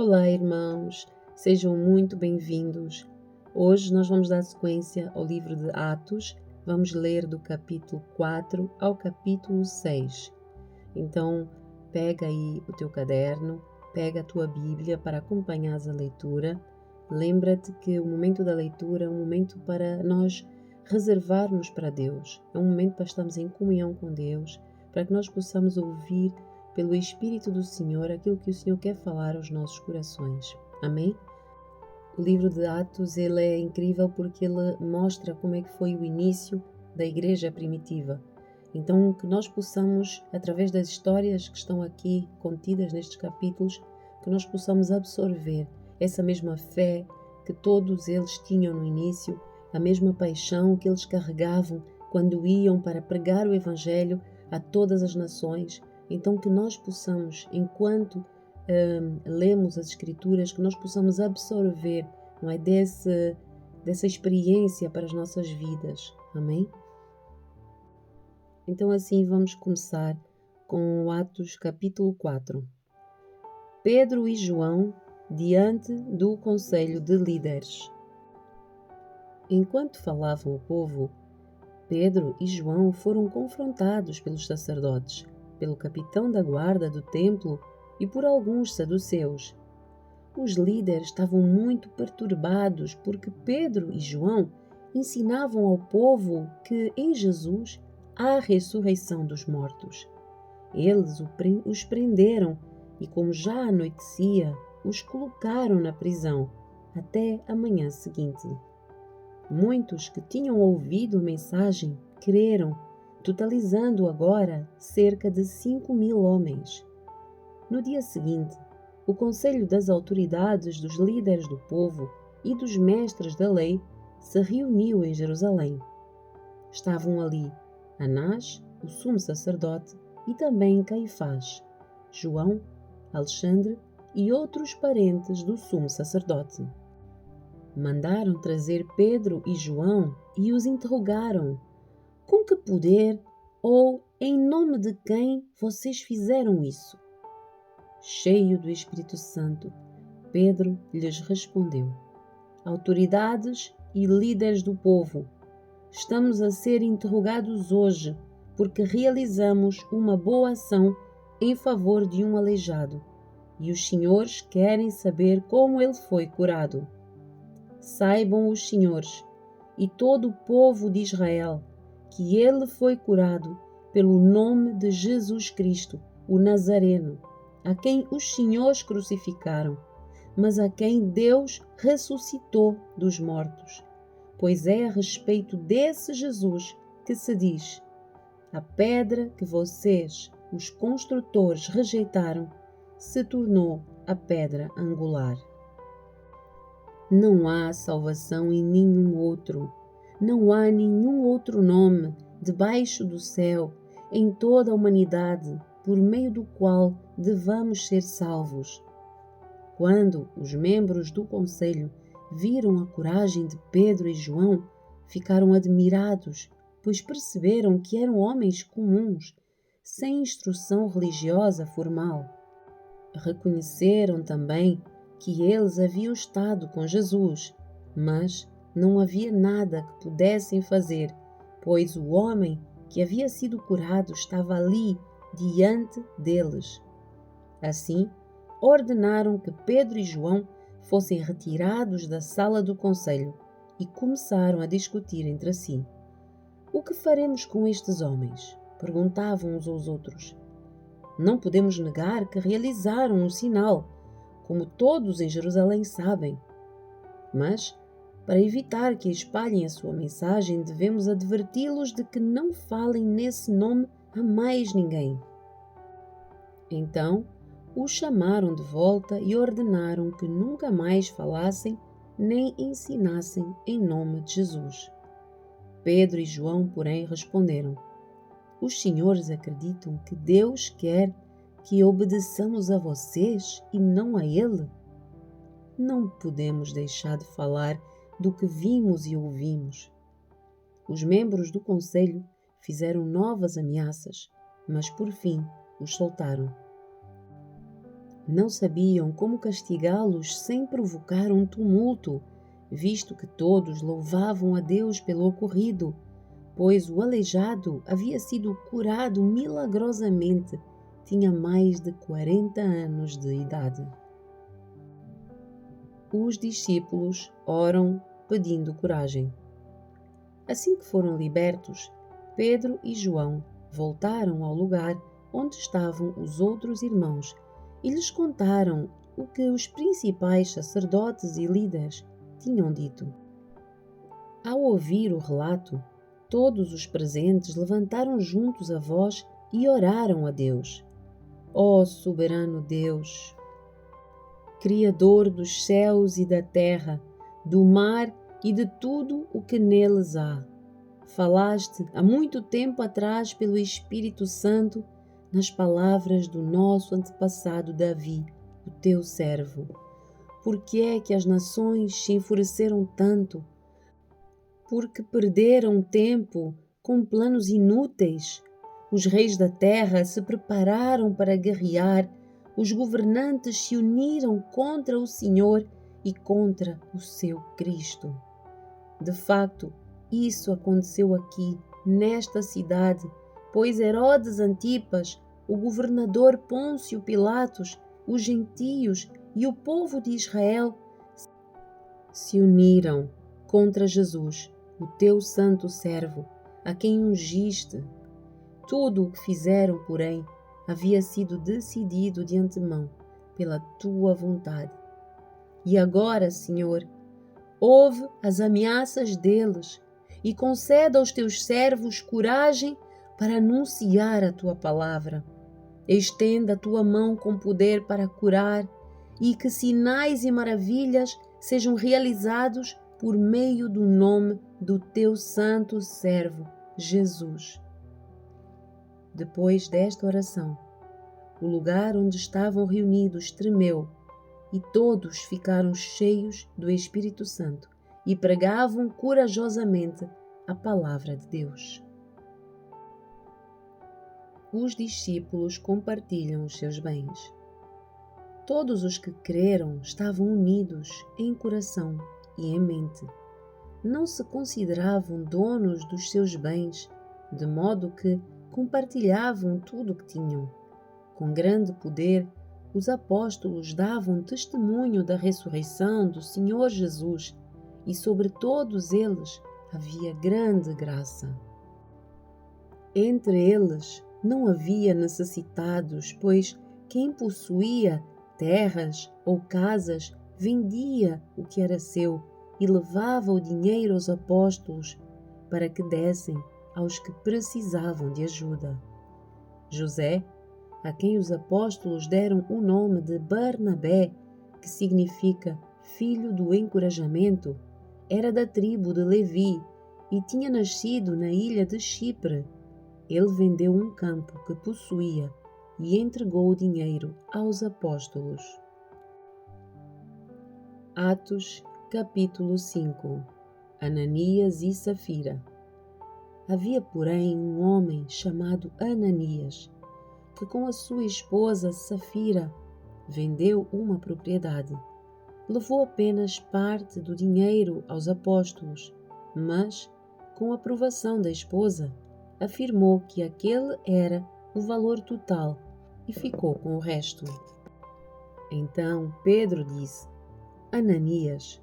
Olá, irmãos, sejam muito bem-vindos. Hoje nós vamos dar sequência ao livro de Atos, vamos ler do capítulo 4 ao capítulo 6. Então, pega aí o teu caderno, pega a tua Bíblia para acompanhar a leitura. Lembra-te que o momento da leitura é um momento para nós reservarmos para Deus, é um momento para estarmos em comunhão com Deus, para que nós possamos ouvir pelo Espírito do Senhor aquilo que o Senhor quer falar aos nossos corações. Amém? O livro de Atos ele é incrível porque ele mostra como é que foi o início da igreja primitiva. Então, que nós possamos, através das histórias que estão aqui contidas nestes capítulos, que nós possamos absorver essa mesma fé que todos eles tinham no início, a mesma paixão que eles carregavam quando iam para pregar o Evangelho a todas as nações. Então, que nós possamos, enquanto lemos as Escrituras, que nós possamos absorver, não é, dessa experiência para as nossas vidas. Amém? Então, assim, vamos começar com Atos capítulo 4. Pedro e João diante do conselho de líderes. Enquanto falavam ao povo, Pedro e João foram confrontados pelos sacerdotes, pelo capitão da guarda do templo e por alguns saduceus. Os líderes estavam muito perturbados porque Pedro e João ensinavam ao povo que em Jesus há a ressurreição dos mortos. Eles os prenderam e, como já anoitecia, os colocaram na prisão até a manhã seguinte. Muitos que tinham ouvido a mensagem creram, totalizando agora cerca de 5.000 homens. No dia seguinte, o conselho das autoridades, dos líderes do povo e dos mestres da lei se reuniu em Jerusalém. Estavam ali Anás, o sumo sacerdote, e também Caifás, João, Alexandre e outros parentes do sumo sacerdote. Mandaram trazer Pedro e João e os interrogaram: com que poder ou em nome de quem vocês fizeram isso? Cheio do Espírito Santo, Pedro lhes respondeu: autoridades e líderes do povo, estamos a ser interrogados hoje porque realizamos uma boa ação em favor de um aleijado e os senhores querem saber como ele foi curado. Saibam os senhores e todo o povo de Israel que ele foi curado pelo nome de Jesus Cristo, o Nazareno, a quem os senhores crucificaram, mas a quem Deus ressuscitou dos mortos. Pois é a respeito desse Jesus que se diz: a pedra que vocês, os construtores, rejeitaram, se tornou a pedra angular. Não há salvação em nenhum outro. Não há nenhum outro nome debaixo do céu, em toda a humanidade, por meio do qual devamos ser salvos. Quando os membros do conselho viram a coragem de Pedro e João, ficaram admirados, pois perceberam que eram homens comuns, sem instrução religiosa formal. Reconheceram também que eles haviam estado com Jesus, mas não havia nada que pudessem fazer, pois o homem que havia sido curado estava ali diante deles. Assim, ordenaram que Pedro e João fossem retirados da sala do conselho e começaram a discutir entre si. O que faremos com estes homens? Perguntavam uns aos outros. Não podemos negar que realizaram um sinal, como todos em Jerusalém sabem. Mas, para evitar que espalhem a sua mensagem, devemos adverti-los de que não falem nesse nome a mais ninguém. Então, os chamaram de volta e ordenaram que nunca mais falassem nem ensinassem em nome de Jesus. Pedro e João, porém, responderam: os senhores acreditam que Deus quer que obedeçamos a vocês e não a Ele? Não podemos deixar de falar do que vimos e ouvimos. Os membros do conselho fizeram novas ameaças, mas por fim os soltaram. Não sabiam como castigá-los sem provocar um tumulto, visto que todos louvavam a Deus pelo ocorrido, pois o aleijado havia sido curado milagrosamente, tinha mais de 40 anos de idade. Os discípulos oram pedindo coragem. Assim que foram libertos, Pedro e João voltaram ao lugar onde estavam os outros irmãos e lhes contaram o que os principais sacerdotes e líderes tinham dito. Ao ouvir o relato, todos os presentes levantaram juntos a voz e oraram a Deus. Ó soberano Deus, Criador dos céus e da terra, do mar e de tudo o que neles há, falaste há muito tempo atrás pelo Espírito Santo nas palavras do nosso antepassado Davi, o teu servo. Por que é que as nações se enfureceram tanto? Porque perderam tempo com planos inúteis. Os reis da terra se prepararam para guerrear, os governantes se uniram contra o Senhor e contra o seu Cristo. De facto, isso aconteceu aqui, nesta cidade, pois Herodes Antipas, o governador Pôncio Pilatos, os gentios e o povo de Israel se uniram contra Jesus, o teu santo servo, a quem ungiste. Tudo o que fizeram, porém, havia sido decidido de antemão pela tua vontade. E agora, Senhor, ouve as ameaças deles e concede aos teus servos coragem para anunciar a tua palavra. Estenda a tua mão com poder para curar e que sinais e maravilhas sejam realizados por meio do nome do teu santo servo, Jesus. Depois desta oração, o lugar onde estavam reunidos tremeu e todos ficaram cheios do Espírito Santo e pregavam corajosamente a palavra de Deus. Os discípulos compartilham os seus bens. Todos os que creram estavam unidos em coração e em mente. Não se consideravam donos dos seus bens, de modo que compartilhavam tudo o que tinham. Com grande poder, os apóstolos davam testemunho da ressurreição do Senhor Jesus, e sobre todos eles havia grande graça. Entre eles não havia necessitados, pois quem possuía terras ou casas vendia o que era seu e levava o dinheiro aos apóstolos para que dessem aos que precisavam de ajuda. José, a quem os apóstolos deram o nome de Barnabé, que significa filho do encorajamento, era da tribo de Levi e tinha nascido na ilha de Chipre. Ele vendeu um campo que possuía e entregou o dinheiro aos apóstolos. Atos, capítulo 5. Ananias e Safira. Havia, porém, um homem chamado Ananias, que com a sua esposa Safira vendeu uma propriedade. Levou apenas parte do dinheiro aos apóstolos, mas, com a aprovação da esposa, afirmou que aquele era o valor total e ficou com o resto. Então Pedro disse: Ananias,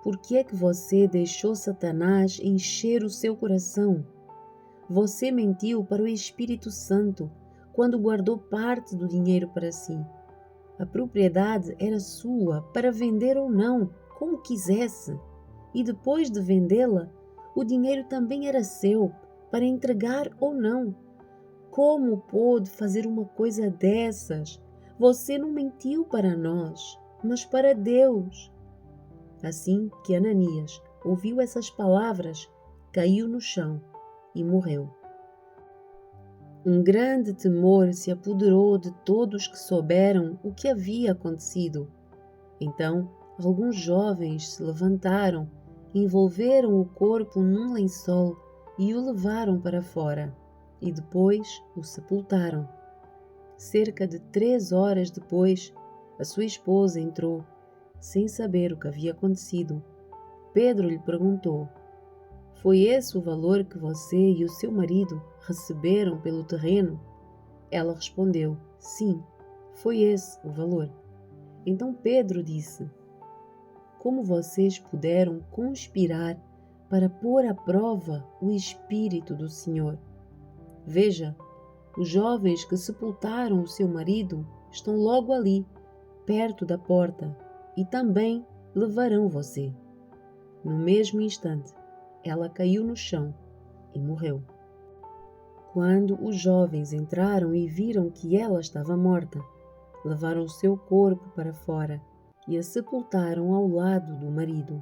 por que é que você deixou Satanás encher o seu coração? Você mentiu para o Espírito Santo quando guardou parte do dinheiro para si. A propriedade era sua para vender ou não, como quisesse. E depois de vendê-la, o dinheiro também era seu para entregar ou não. Como pôde fazer uma coisa dessas? Você não mentiu para nós, mas para Deus. Assim que Ananias ouviu essas palavras, caiu no chão e morreu. Um grande temor se apoderou de todos que souberam o que havia acontecido. Então, alguns jovens se levantaram, envolveram o corpo num lençol e o levaram para fora, e depois o sepultaram. Cerca de 3 horas depois, A sua esposa entrou, sem saber o que havia acontecido. Pedro lhe perguntou: Foi esse o valor que você e o seu marido receberam pelo terreno? Ela respondeu: Sim, foi esse o valor. Então Pedro disse: Como vocês puderam conspirar para pôr à prova o Espírito do Senhor? Veja, os jovens que sepultaram o seu marido estão logo ali, perto da porta, e também levarão você. No mesmo instante, ela caiu no chão e morreu. Quando os jovens entraram e viram que ela estava morta, levaram seu corpo para fora e a sepultaram ao lado do marido.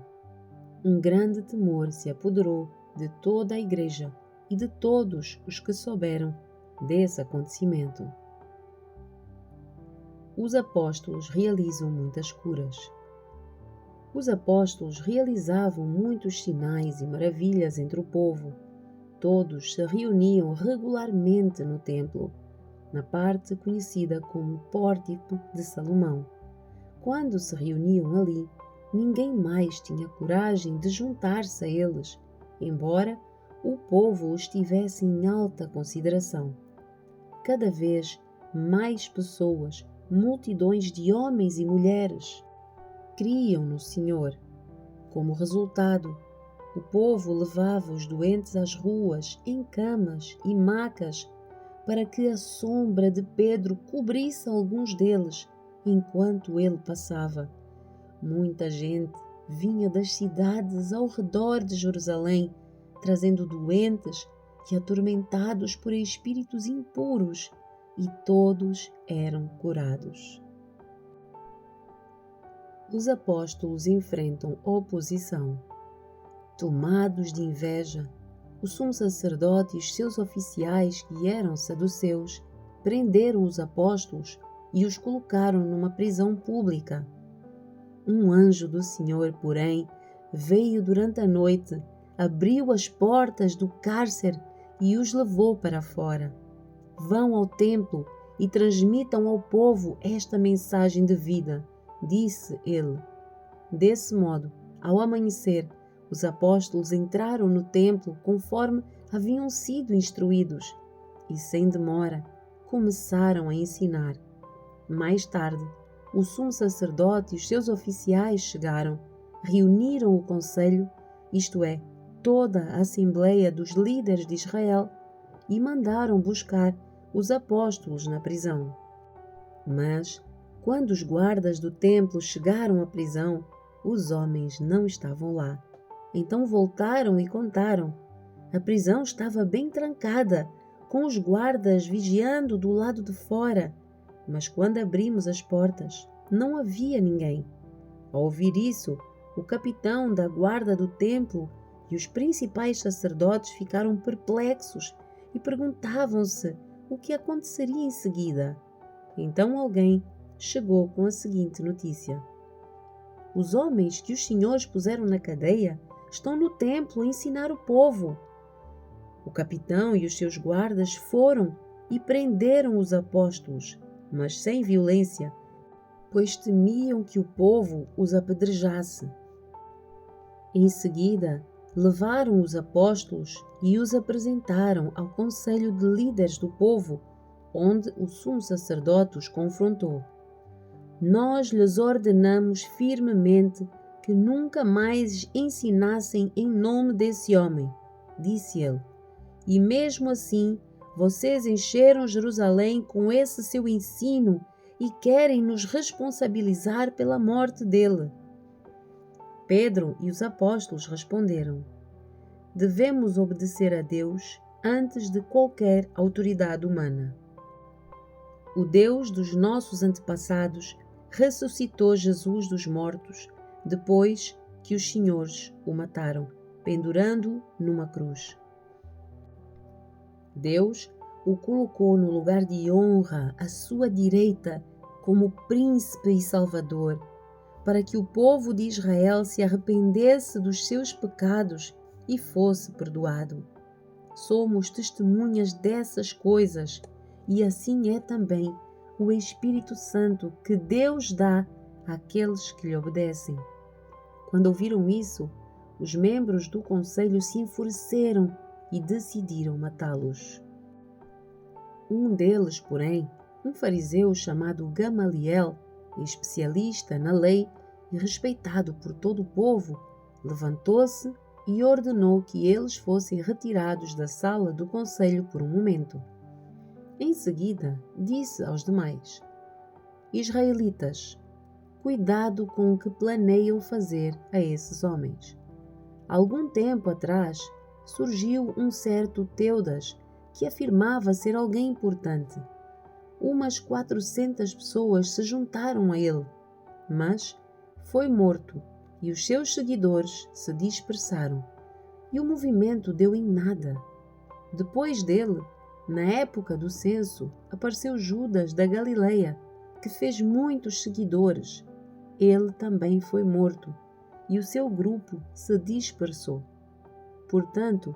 Um grande temor se apoderou de toda a igreja e de todos os que souberam desse acontecimento. Os apóstolos realizam muitas curas. Os apóstolos realizavam muitos sinais e maravilhas entre o povo. Todos se reuniam regularmente no templo, na parte conhecida como Pórtico de Salomão. Quando se reuniam ali, ninguém mais tinha coragem de juntar-se a eles, embora o povo os tivesse em alta consideração. Cada vez mais pessoas, multidões de homens e mulheres, criam no Senhor. Como resultado, o povo levava os doentes às ruas, em camas e macas, para que a sombra de Pedro cobrisse alguns deles enquanto ele passava. Muita gente vinha das cidades ao redor de Jerusalém, trazendo doentes e atormentados por espíritos impuros, e todos eram curados. Os apóstolos enfrentam oposição. Tomados de inveja, o sumo sacerdote e os seus oficiais, que eram saduceus, prenderam os apóstolos e os colocaram numa prisão pública. Um anjo do Senhor, porém, veio durante a noite, abriu as portas do cárcere e os levou para fora. Vão ao templo e transmitam ao povo esta mensagem de vida, disse ele. Desse modo, ao amanhecer, os apóstolos entraram no templo conforme haviam sido instruídos e, sem demora, começaram a ensinar. Mais tarde, o sumo sacerdote e os seus oficiais chegaram, reuniram o conselho, isto é, toda a assembleia dos líderes de Israel, e mandaram buscar os apóstolos na prisão. Mas, quando os guardas do templo chegaram à prisão, os homens não estavam lá. Então voltaram e contaram. A prisão estava bem trancada, com os guardas vigiando do lado de fora. Mas quando abrimos as portas, não havia ninguém. Ao ouvir isso, o capitão da guarda do templo e os principais sacerdotes ficaram perplexos e perguntavam-se o que aconteceria em seguida. Então alguém chegou com a seguinte notícia: Os homens que os senhores puseram na cadeia estão no templo a ensinar o povo. O capitão e os seus guardas foram e prenderam os apóstolos, mas sem violência, pois temiam que o povo os apedrejasse. Em seguida, levaram os apóstolos e os apresentaram ao conselho de líderes do povo, onde o sumo sacerdote os confrontou. Nós lhes ordenamos firmemente que nunca mais ensinassem em nome desse homem, disse ele. E mesmo assim, vocês encheram Jerusalém com esse seu ensino e querem nos responsabilizar pela morte dele. Pedro e os apóstolos responderam: Devemos obedecer a Deus antes de qualquer autoridade humana. O Deus dos nossos antepassados ressuscitou Jesus dos mortos depois que os senhores o mataram, pendurando-o numa cruz. Deus o colocou no lugar de honra à sua direita como príncipe e salvador, para que o povo de Israel se arrependesse dos seus pecados e fosse perdoado. Somos testemunhas dessas coisas, e assim é também o Espírito Santo que Deus dá àqueles que lhe obedecem. Quando ouviram isso, os membros do conselho se enfureceram e decidiram matá-los. Um deles, porém, um fariseu chamado Gamaliel, especialista na lei e respeitado por todo o povo, levantou-se e ordenou que eles fossem retirados da sala do conselho por um momento. Em seguida, disse aos demais: Israelitas, cuidado com o que planeiam fazer a esses homens. Algum tempo atrás, surgiu um certo Teudas que afirmava ser alguém importante. Umas 400 pessoas se juntaram a ele, mas foi morto e os seus seguidores se dispersaram, e o movimento deu em nada. Depois dele, na época do censo, apareceu Judas da Galileia, que fez muitos seguidores. Ele também foi morto, e o seu grupo se dispersou. Portanto,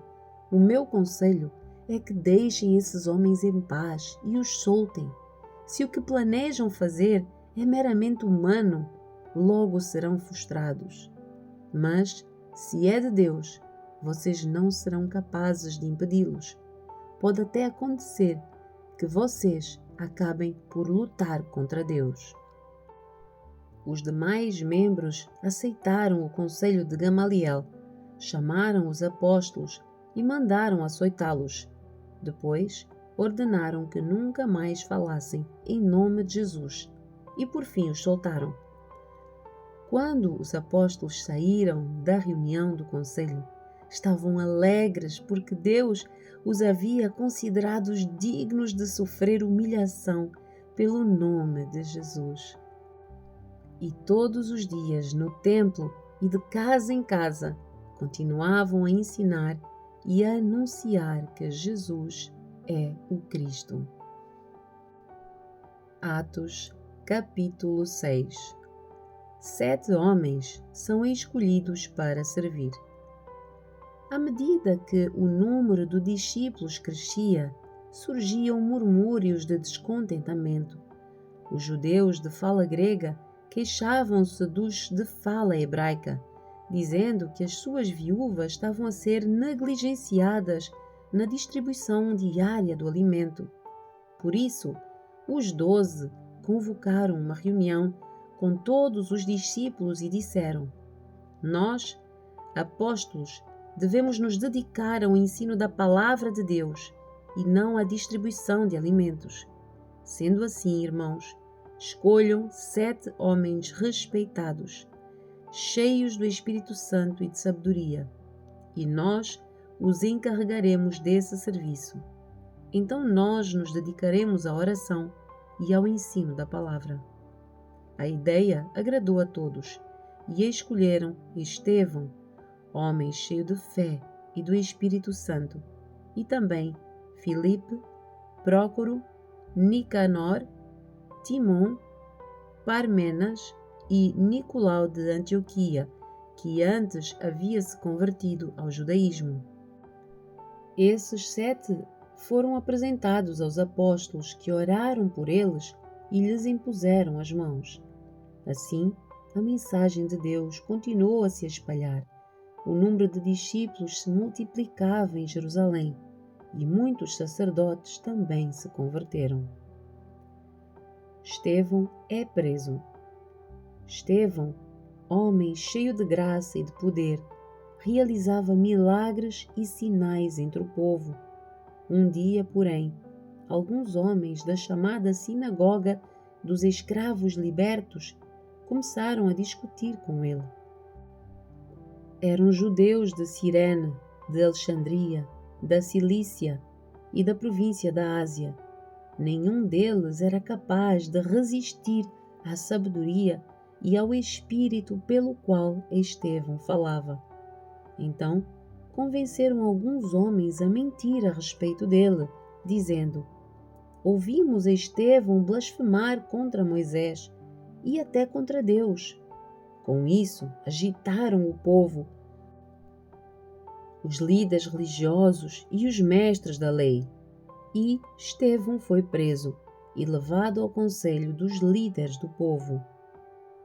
o meu conselho é que deixem esses homens em paz e os soltem. Se o que planejam fazer é meramente humano, logo serão frustrados. Mas, se é de Deus, vocês não serão capazes de impedi-los. Pode até acontecer que vocês acabem por lutar contra Deus. Os demais membros aceitaram o conselho de Gamaliel, chamaram os apóstolos e mandaram açoitá-los. Depois, ordenaram que nunca mais falassem em nome de Jesus e por fim os soltaram. Quando os apóstolos saíram da reunião do conselho, estavam alegres porque Deus os havia considerados dignos de sofrer humilhação pelo nome de Jesus. E todos os dias no templo e de casa em casa continuavam a ensinar e a anunciar que Jesus é o Cristo. Atos, capítulo 6. 7 homens são escolhidos para servir. À medida que o número de discípulos crescia, surgiam murmúrios de descontentamento. Os judeus de fala grega queixavam-se dos de fala hebraica, dizendo que as suas viúvas estavam a ser negligenciadas na distribuição diária do alimento. Por isso, os 12 convocaram uma reunião com todos os discípulos e disseram: Nós, apóstolos, devemos nos dedicar ao ensino da palavra de Deus e não à distribuição de alimentos. Sendo assim, irmãos, escolham 7 homens respeitados, cheios do Espírito Santo e de sabedoria, e nós os encarregaremos desse serviço. Então nós nos dedicaremos à oração e ao ensino da palavra. A ideia agradou a todos, e escolheram Estevão, homem cheio de fé e do Espírito Santo, e também Filipe, Prócoro, Nicanor, Timon, Parmenas e Nicolau de Antioquia, que antes havia se convertido ao judaísmo. Esses 7 foram apresentados aos apóstolos, que oraram por eles e lhes impuseram as mãos. Assim, a mensagem de Deus continuou a se espalhar. O número de discípulos se multiplicava em Jerusalém e muitos sacerdotes também se converteram. Estevão é preso. Estevão, homem cheio de graça e de poder, realizava milagres e sinais entre o povo. Um dia, porém, alguns homens da chamada sinagoga dos escravos libertos começaram a discutir com ele. Eram judeus de Cirene, de Alexandria, da Cilícia e da província da Ásia. Nenhum deles era capaz de resistir à sabedoria e ao espírito pelo qual Estevão falava. Então, convenceram alguns homens a mentir a respeito dele, dizendo: Ouvimos Estevão blasfemar contra Moisés e até contra Deus. Com isso, agitaram o povo, os líderes religiosos e os mestres da lei. E Estevão foi preso, e levado ao conselho dos líderes do povo.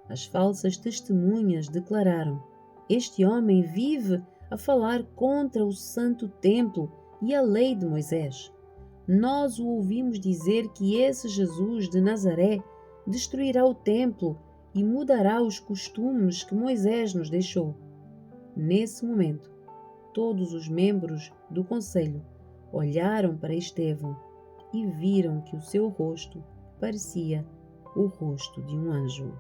As falsas testemunhas declararam: Este homem vive a falar contra o santo templo e a lei de Moisés. Nós o ouvimos dizer que esse Jesus de Nazaré destruirá o templo e mudará os costumes que Moisés nos deixou. Nesse momento, todos os membros do conselho olharam para Estevão e viram que o seu rosto parecia o rosto de um anjo.